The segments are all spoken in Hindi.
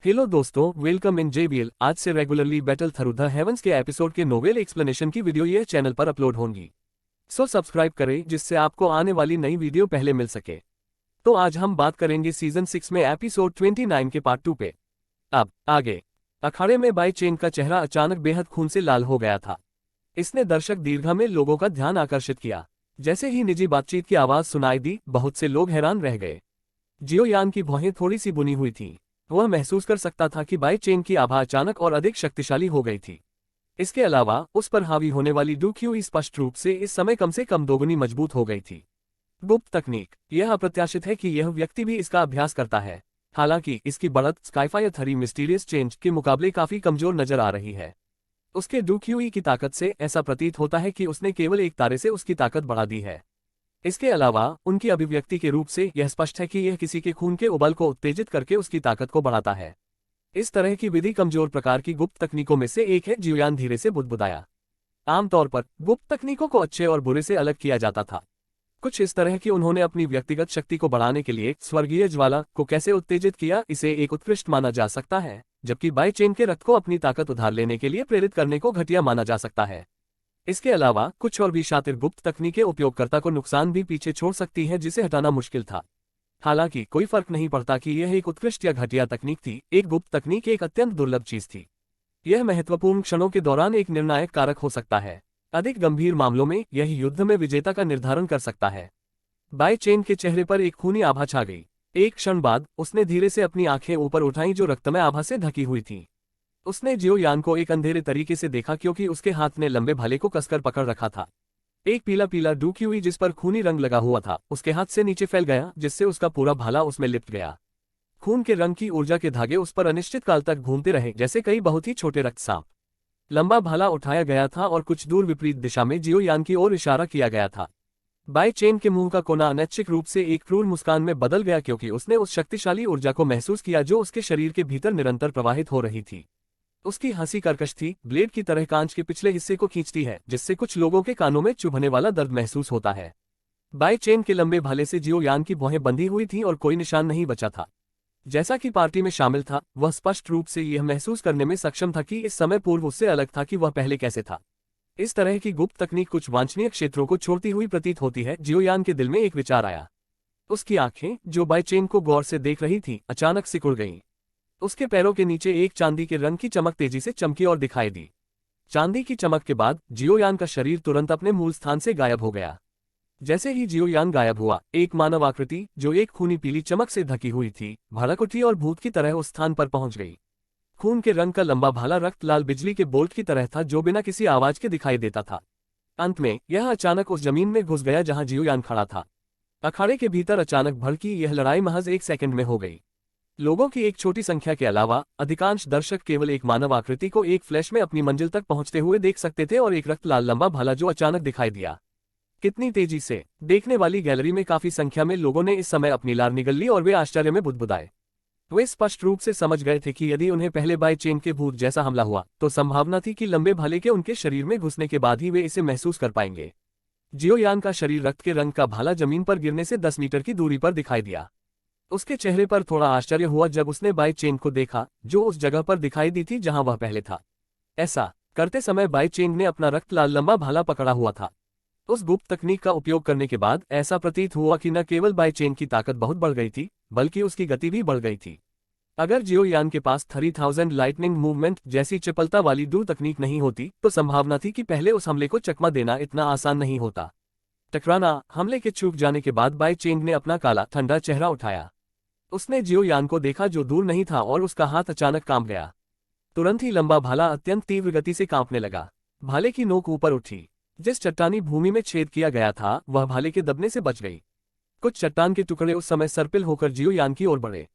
हेलो दोस्तों, वेलकम इन JBL। आज से regularly battle through the heavens के एपिसोड के नोवेल एक्सप्लेनेशन की वीडियो ये चैनल पर अपलोड होंगी। सो सब्सक्राइब करें जिससे आपको आने वाली नई वीडियो पहले मिल सके। तो आज हम बात करेंगे सीजन 6 में एपिसोड 29 के पार्ट 2 पे। अब आगे अखाड़े में बाई चेन का चेहरा अचानक बेहद खून से लाल हो गया था। इसने दर्शक दीर्घा में लोगों का ध्यान आकर्षित किया। जैसे ही निजी बातचीत की आवाज सुनाई दी, बहुत से लोग हैरान रह गए। जियो यान की भौहें थोड़ी सी बुनी हुई थी। वह महसूस कर सकता था कि बाई चेन की आभा अचानक और अधिक शक्तिशाली हो गई थी। इसके अलावा उस पर हावी होने वाली डूक्यू स्पष्ट रूप से कम दोगुनी मजबूत हो गई थी। गुप्त तकनीक। यह अप्रत्याशित है कि यह व्यक्ति भी इसका अभ्यास करता है। हालांकि इसकी बढ़त स्काईफायर थरी मिस्टीरियस चेंज के मुकाबले काफी कमजोर नजर आ रही है। उसके डूक्यू की ताकत से ऐसा प्रतीत होता है कि उसने केवल एक तारे से उसकी ताकत बढ़ा दी है। इसके अलावा उनकी अभिव्यक्ति के रूप से यह स्पष्ट है कि यह किसी के खून के उबल को उत्तेजित करके उसकी ताकत को बढ़ाता है। इस तरह की विधि कमजोर प्रकार की गुप्त तकनीकों में से एक है। जियोयान धीरे से बुदबुदाया। आमतौर पर गुप्त तकनीकों को अच्छे और बुरे से अलग किया जाता था। कुछ इस तरह कि उन्होंने अपनी व्यक्तिगत शक्ति को बढ़ाने के लिए स्वर्गीय ज्वाला को कैसे उत्तेजित किया, इसे एक उत्कृष्ट माना जा सकता है, जबकि बाई चेन के रथ को अपनी ताकत उधार लेने के लिए प्रेरित करने को घटिया माना जा सकता है। इसके अलावा कुछ और भी शातिर गुप्त तकनीकें उपयोगकर्ता को नुकसान भी पीछे छोड़ सकती हैं, जिसे हटाना मुश्किल था। हालांकि कोई फर्क नहीं पड़ता कि यह एक उत्कृष्ट या घटिया तकनीक थी। एक गुप्त तकनीक एक अत्यंत दुर्लभ चीज थी। यह महत्वपूर्ण क्षणों के दौरान एक निर्णायक कारक हो सकता है। अधिक गंभीर मामलों में यह युद्ध में विजेता का निर्धारण कर सकता है। बाई चेन के चेहरे पर एक खूनी आभा छा गई। एक क्षण बाद उसने धीरे से अपनी आंखें ऊपर उठाईं जो रक्तमय आभा से ढकी हुई थीं। उसने जियो यान को एक अंधेरे तरीके से देखा, क्योंकि उसके हाथ ने लंबे भाले को कसकर पकड़ रखा था। एक पीला पीला डूक्यू जिस पर खूनी रंग लगा हुआ था उसके हाथ से नीचे फैल गया, जिससे उसका पूरा भाला उसमें लिपट गया। खून के रंग की ऊर्जा के धागे उस पर अनिश्चित काल तक घूमते रहे, जैसे कई बहुत ही छोटे रक्त सांप। लंबा भाला उठाया गया था और कुछ दूर विपरीत दिशा में जियो यान की ओर इशारा किया गया था। बाई चेन के मुंह का कोना अनैच्छिक रूप से एक क्रूर मुस्कान में बदल गया, क्योंकि उसने उस शक्तिशाली ऊर्जा को महसूस किया जो उसके शरीर के भीतर निरंतर प्रवाहित हो रही थी। उसकी हंसी कर्कश थी, ब्लेड की तरह कांच के पिछले हिस्से को खींचती है, जिससे कुछ लोगों के कानों में चुभने वाला दर्द महसूस होता है। बाई चेन के लंबे भाले से जियो यान की भौहें बंधी हुई थीं और कोई निशान नहीं बचा था। जैसा कि पार्टी में शामिल था, वह स्पष्ट रूप से यह महसूस करने में सक्षम था कि इस समय पूर्व उससे अलग था कि वह पहले कैसे था। इस तरह की गुप्त तकनीक कुछ वांछनीय क्षेत्रों को छोड़ती हुई प्रतीत होती है। जियो यान के दिल में एक विचार आया। उसकी आंखें, जो बाई चेन को गौर से देख रही थीं, अचानक सिकुड़ गईं। उसके पैरों के नीचे एक चांदी के रंग की चमक तेजी से चमकी और दिखाई दी। चांदी की चमक के बाद जियोयान का शरीर तुरंत अपने मूल स्थान से गायब हो गया। जैसे ही जियोयान गायब हुआ, एक मानव आकृति जो एक खूनी पीली चमक से ढकी हुई थी, भड़क उठी और भूत की तरह उस स्थान पर पहुंच गई। खून के रंग का लंबा भाला रक्त लाल बिजली के बोल्ट की तरह था, जो बिना किसी आवाज के दिखाई देता था। अंत में यह अचानक उस जमीन में घुस गया जहां जियोयान खड़ा था। अखाड़े के भीतर अचानक भड़की यह लड़ाई महज एक सेकंड में हो गई। लोगों की एक छोटी संख्या के अलावा अधिकांश दर्शक केवल एक मानव आकृति को एक फ्लैश में अपनी मंजिल तक पहुंचते हुए देख सकते थे, और एक रक्त लाल लंबा भाला जो अचानक दिखाई दिया। कितनी तेजी से! देखने वाली गैलरी में काफी संख्या में लोगों ने इस समय अपनी लार निगल ली और वे आश्चर्य में बुदबुदाए। वे स्पष्ट रूप से समझ गए थे कि यदि उन्हें पहले बाई चेन के भूत जैसा हमला हुआ, तो संभावना थी कि लंबे भाले के उनके शरीर में घुसने के बाद ही वे इसे महसूस कर पाएंगे। जियोयान का शरीर रक्त के रंग का भाला जमीन पर गिरने से 10 मीटर की दूरी पर दिखाई दिया। उसके चेहरे पर थोड़ा आश्चर्य हुआ जब उसने बाई चेन को देखा, जो उस जगह पर दिखाई दी थी जहां वह पहले था। ऐसा करते समय बाई चेन ने अपना रक्त लाल लंबा भाला पकड़ा हुआ था। उस गुप्त तकनीक का उपयोग करने के बाद ऐसा प्रतीत हुआ कि न केवल बाई चेन की ताकत बहुत बढ़ गई थी, बल्कि उसकी गति भी बढ़ गई थी। अगर जियोयान के पास 3000 लाइटनिंग मूवमेंट जैसी चपलता वाली दूर तकनीक नहीं होती, तो संभावना थी कि पहले उस हमले को चकमा देना इतना आसान नहीं होता। टकराना हमले के चूक जाने के बाद बाई चेन ने अपना काला ठंडा चेहरा उठाया। उसने जियोयान को देखा, जो दूर नहीं था, और उसका हाथ अचानक कांप गया। तुरंत ही लंबा भाला अत्यंत तीव्र गति से कांपने लगा। भाले की नोक ऊपर उठी। जिस चट्टानी भूमि में छेद किया गया था, वह भाले के दबने से बच गई। कुछ चट्टान के टुकड़े उस समय सर्पिल होकर जियोयान की ओर बढ़े।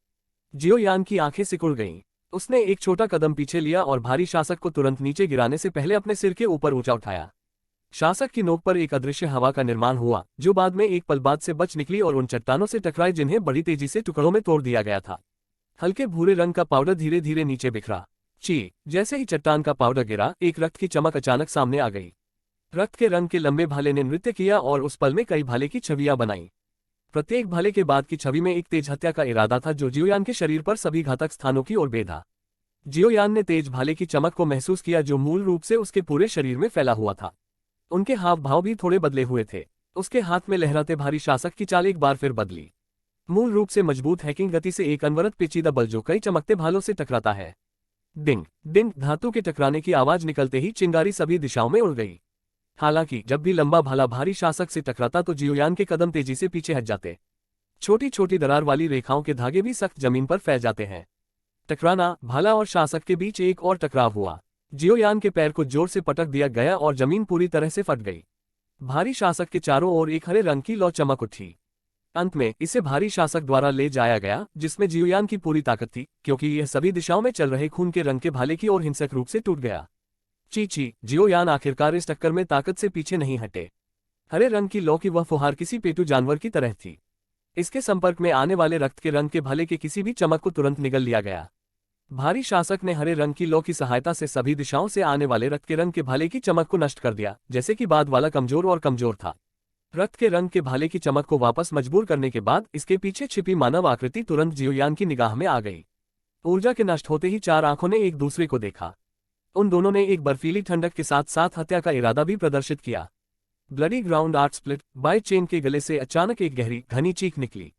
जियोयान की आंखें सिकुड़ गईं। उसने एक छोटा कदम पीछे लिया और भारी शासक को तुरंत नीचे गिराने से पहले अपने सिर के ऊपर ऊंचा उठाया। शासक की नोक पर एक अदृश्य हवा का निर्माण हुआ, जो बाद में एक पल बाद से बच निकली और उन चट्टानों से टकराई जिन्हें बड़ी तेजी से टुकड़ों में तोड़ दिया गया था। हल्के भूरे रंग का पाउडर धीरे धीरे नीचे बिखरा। जैसे ही चट्टान का पाउडर गिरा, एक रक्त की चमक अचानक सामने आ गई। रक्त के रंग के लंबे भाले ने नृत्य किया और उस पल में कई भाले की छवियां बनाई। प्रत्येक भाले के बाद की छवि में एक तेज हत्या का इरादा था जो जियोयान के शरीर पर सभी घातक स्थानों की ओर बेधा। जियोयान ने तेज भाले की चमक को महसूस किया जो मूल रूप से उसके पूरे शरीर में फैला हुआ था। उनके हाव भाव भी थोड़े बदले हुए थे। उसके हाथ में लहराते भारी शासक की चाल एक बार फिर बदली। मूल रूप से मजबूत हैकिंग गति से एक अनवरत पेचीदा बल जो कई चमकते भालों से टकराता है। डिंग डिंग धातु के टकराने की आवाज निकलते ही चिंगारी सभी दिशाओं में उड़ गई। हालांकि जब भी लंबा भाला भारी शासक से टकराता तो जियोयान के कदम तेजी से पीछे हट जाते। छोटी छोटी दरार वाली रेखाओं के धागे भी सख्त जमीन पर फैल जाते हैं। टकराना, भाला और शासक के बीच एक और टकराव हुआ। जियोयान के पैर को जोर से पटक दिया गया और जमीन पूरी तरह से फट गई। भारी शासक के चारों ओर एक हरे रंग की लौ चमक उठी। अंत में इसे भारी शासक द्वारा ले जाया गया जिसमें जियोयान की पूरी ताकत थी, क्योंकि यह सभी दिशाओं में चल रहे खून के रंग के भाले की ओर हिंसक रूप से टूट गया। ची जियोयान आखिरकार इस टक्कर में ताकत से पीछे नहीं हटे। हरे रंग की लौ की वह फुहार किसी पेटू जानवर की तरह थी। इसके संपर्क में आने वाले रक्त के रंग के भाले के किसी भी चमक को तुरंत निगल लिया गया। भारी शासक ने हरे रंग की लौ की सहायता से सभी दिशाओं से आने वाले रक्त के रंग के भाले की चमक को नष्ट कर दिया, जैसे कि बाद वाला कमजोर और कमजोर था। रक्त के रंग के भाले की चमक को वापस मजबूर करने के बाद इसके पीछे छिपी मानव आकृति तुरंत जियोयान की निगाह में आ गई। ऊर्जा के नष्ट होते ही चार आंखों ने एक दूसरे को देखा। उन दोनों ने एक बर्फीली ठंडक के साथ साथ हत्या का इरादा भी प्रदर्शित किया। Bloody ground art split by chain के गले से अचानक एक गहरी घनी चीख निकली।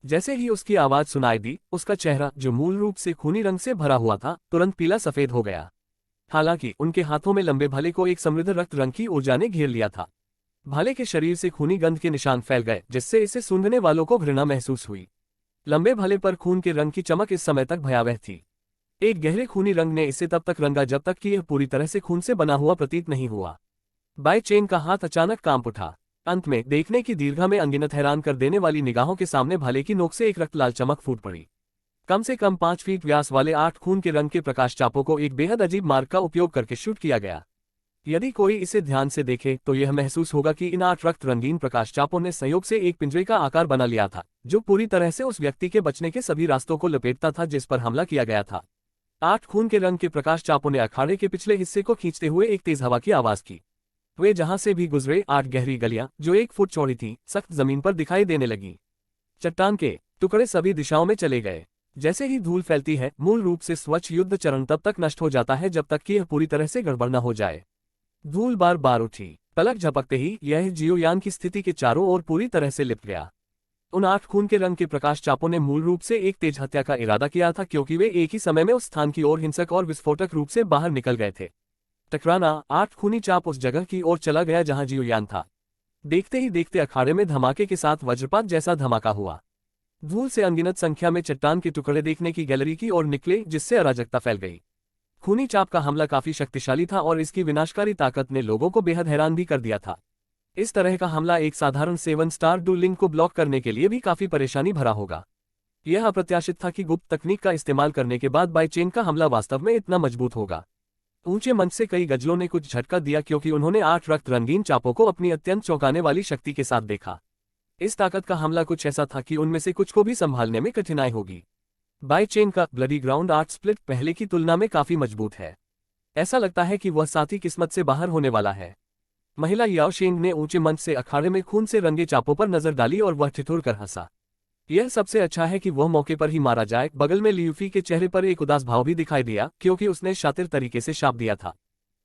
जैसे ही उसकी आवाज सुनाई दी, उसका चेहरा जो मूल रूप से खूनी रंग से भरा हुआ था तुरंत पीला सफेद हो गया। हालांकि उनके हाथों में लंबे भाले को एक समृद्ध रक्त रंग की ऊर्जा ने घेर लिया था। भाले के शरीर से खूनी गंध के निशान फैल गए जिससे इसे सूंघने वालों को घृणा महसूस हुई। लंबे भाले पर खून के रंग की चमक इस समय तक भयावह थी। एक गहरे खूनी रंग ने इसे तब तक रंगा जब तक कि यह पूरी तरह से खून से बना हुआ प्रतीत नहीं हुआ। बाय चेन का हाथ अचानक कांप उठा। अंत में देखने की दीर्घा में अनगिनत हैरान कर देने वाली निगाहों के सामने भाले की नोक से एक रक्तलाल चमक फूट पड़ी। कम से कम 5 फीट व्यास वाले 8 खून के रंग के प्रकाश चापों को एक बेहद अजीब मार्ग का उपयोग करके शूट किया गया। यदि कोई इसे ध्यान से देखे तो यह महसूस होगा कि इन 8 रक्त रंगीन प्रकाश चापों ने संयोग से एक पिंजरे का आकार बना लिया था जो पूरी तरह से उस व्यक्ति के बचने के सभी रास्तों को लपेटता था जिस पर हमला किया गया था। 8 खून के रंग के प्रकाश चापों ने अखाड़े के पिछले हिस्से को खींचते हुए एक तेज हवा की आवाज की। वे जहां से भी गुजरे 8 गहरी गलियां जो 1 फुट चौड़ी थी सख्त जमीन पर दिखाई देने लगी। चट्टान के टुकड़े सभी दिशाओं में चले गए। जैसे ही धूल फैलती है, मूल रूप से स्वच्छ युद्ध चरण तब तक नष्ट हो जाता है जब तक कि यह पूरी तरह से गड़बड़ न हो जाए। धूल बार बार उठी। पलक झपकते ही यह जियोयान की स्थिति के चारों ओर पूरी तरह से लिप गया। उन 8 खून के रंग के प्रकाश चापों ने मूल रूप से एक तेज हत्या का इरादा किया था, क्योंकि वे एक ही समय में उस स्थान की ओर हिंसक और विस्फोटक रूप से बाहर निकल गए थे। टकराना, 8 खूनी चाप उस जगह की ओर चला गया जहां जियोयान था। देखते ही देखते अखाड़े में धमाके के साथ वज्रपात जैसा धमाका हुआ। धूल से अनगिनत संख्या में चट्टान के टुकड़े देखने की गैलरी की ओर निकले जिससे अराजकता फैल गई। खूनी चाप का हमला काफी शक्तिशाली था और इसकी विनाशकारी ताकत ने लोगों को बेहद हैरान भी कर दिया था। इस तरह का हमला एक साधारण 7 स्टार डुएलिंग को ब्लॉक करने के लिए भी काफी परेशानी भरा होगा। यह अप्रत्याशित था कि गुप्त तकनीक का इस्तेमाल करने के बाद बाय चेन का हमला वास्तव में इतना मजबूत होगा। ऊंचे मंच से कई गजलों ने कुछ झटका दिया क्योंकि उन्होंने 8 रक्त रंगीन चापों को अपनी अत्यंत चौंकाने वाली शक्ति के साथ देखा। इस ताकत का हमला कुछ ऐसा था कि उनमें से कुछ को भी संभालने में कठिनाई होगी। बाय चेन का ब्लडी ग्राउंड आर्ट स्प्लिट पहले की तुलना में काफी मजबूत है। ऐसा लगता है कि वह साथी किस्मत से बाहर होने वाला है। महिला याओ शेंग ने ऊंचे मंच से अखाड़े में खून से रंगे चापों पर नजर डाली और वह ठिठुर कर हंसा। यह सबसे अच्छा है कि वह मौके पर ही मारा जाए। बगल में लियूफी के चेहरे पर एक उदास भाव भी दिखाई दिया क्योंकि उसने शातिर तरीके से शाप दिया था।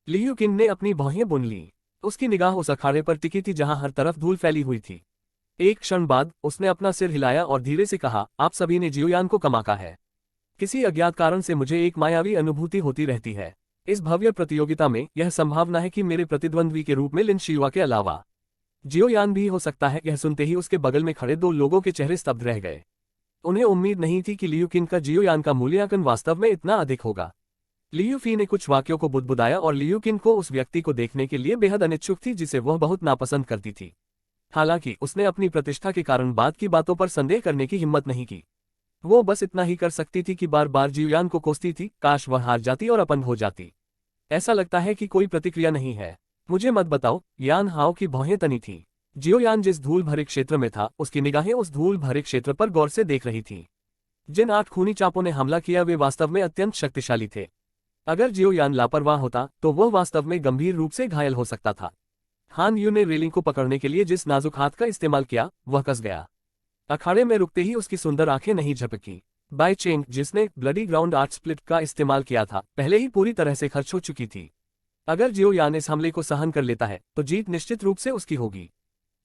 लियू किन ने अपनी भौहें बुन ली। उसकी निगाह उस अखाड़े पर टिकी थी जहां हर तरफ धूल फैली हुई थी। एक क्षण बाद उसने अपना सिर हिलाया और धीरे से कहा, आप सभी ने जियोयान को कमाका है। किसी अज्ञात कारण से मुझे एक मायावी अनुभूति होती रहती है। इस भव्य प्रतियोगिता में यह संभावना है कि मेरे प्रतिद्वंद्वी के रूप में लिन शियुआ के अलावा जियोयान भी हो सकता है। यह सुनते ही उसके बगल में खड़े 2 लोगों के चेहरे स्तब्ध रह गए। उन्हें उम्मीद नहीं थी कि लियू किन का जियोयान का मूल्यांकन वास्तव में इतना अधिक होगा। लियू फी ने कुछ वाक्यों को बुदबुदाया और लियू किन को उस व्यक्ति को देखने के लिए बेहद अनिच्छुक थी जिसे वह बहुत नापसंद करती थी। हालांकि उसने अपनी प्रतिष्ठा के कारण बाद की बातों पर संदेह करने की हिम्मत नहीं की। वो बस इतना ही कर सकती थी कि बार बार जियोयान को कोसती थी, काश वह हार जाती और अपंग हो जाती। ऐसा लगता है कि कोई प्रतिक्रिया नहीं है। मुझे मत बताओ। यान हाओ की भौहें तनी थी। जियोयान जिस धूल भरे क्षेत्र में था उसकी निगाहें उस धूल भरे क्षेत्र पर गौर से देख रही थीं। जिन 8 खूनी चापों ने हमला किया वे वास्तव में अत्यंत शक्तिशाली थे। अगर जियोयान लापरवाह होता तो वह वास्तव में गंभीर रूप से घायल हो सकता था। हान यू ने रेलिंग को पकड़ने के लिए जिस नाजुक हाथ का इस्तेमाल किया वह कस गया। अखाड़े में रुकते ही उसकी सुंदर आंखें नहीं झपकी। बाई चेंग, जिसने ब्लडी ग्राउंड आर्ट स्प्लिट का इस्तेमाल किया था, पहले ही पूरी तरह से खर्च हो चुकी थी। अगर जियो यान इस हमले को सहन कर लेता है तो जीत निश्चित रूप से उसकी होगी।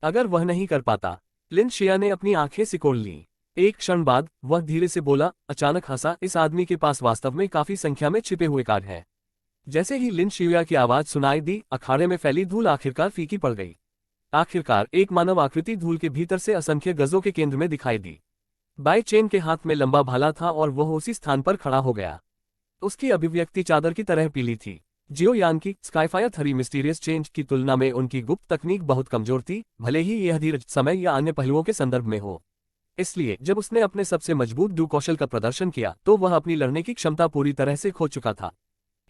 अगर वह नहीं कर पाता। लिन शिया ने अपनी आंखें सिकोड़ लीं। एक क्षण बाद वह धीरे से बोला, अचानक हंसा, इस आदमी के पास वास्तव में काफी संख्या में छिपे हुए कार्ड हैं। जैसे ही लिन शिया की आवाज सुनाई दी, अखाड़े में फैली धूल आखिरकार फीकी पड़ गई। आखिरकार एक मानव आकृति धूल के भीतर से असंख्य गजों के केंद्र में दिखाई दी। बाई चेन के हाथ में लंबा भाला था और वह उसी स्थान पर खड़ा हो गया। उसकी अभिव्यक्ति चादर की तरह पीली थी। जियो यान की स्काईफायर 3 मिस्टीरियस चेंज की तुलना में उनकी गुप्त तकनीक बहुत कमजोर थी, भले ही यह धीरज, समय या अन्य पहलुओं के संदर्भ में हो। इसलिए जब उसने अपने सबसे मजबूत डू कौशल का प्रदर्शन किया तो वह अपनी लड़ने की क्षमता पूरी तरह से खो चुका था।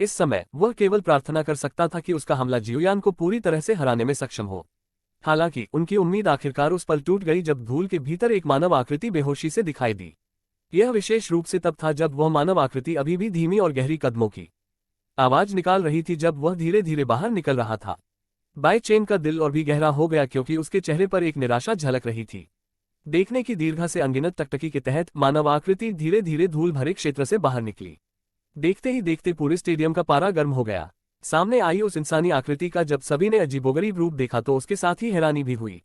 इस समय वह केवल प्रार्थना कर सकता था कि उसका हमला जियोयान को पूरी तरह से हराने में सक्षम हो। हालांकि उनकी उम्मीद आखिरकार उस पल टूट गई जब धूल के भीतर एक मानव आकृति बेहोशी से दिखाई दी। यह विशेष रूप से तब था जब वह मानव आकृति अभी भी धीमी और गहरी कदमों की आवाज निकाल रही थी जब वह धीरे धीरे बाहर निकल रहा था। बाई चेन का दिल और भी गहरा हो गया क्योंकि उसके चेहरे पर एक निराशा झलक रही थी। देखने की दीर्घा से अनगिनत टकटकी के तहत मानव आकृति धीरे धीरे धूल भरे क्षेत्र से बाहर निकली। देखते ही देखते पूरे स्टेडियम का पारा गर्म हो गया। सामने आई उस इंसानी आकृति का जब सभी ने अजीबोगरीब रूप देखा तो उसके साथ ही हैरानी भी हुई।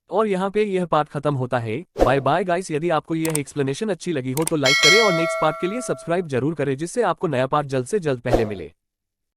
और यहाँ पे यह पार्ट खत्म होता है। Bye bye guys. यदि आपको यह एक्सप्लेनेशन अच्छी लगी हो तो लाइक करें और नेक्स्ट पार्ट के लिए सब्सक्राइब जरूर करें जिससे आपको नया पार्ट जल्द से जल्द पहले मिले।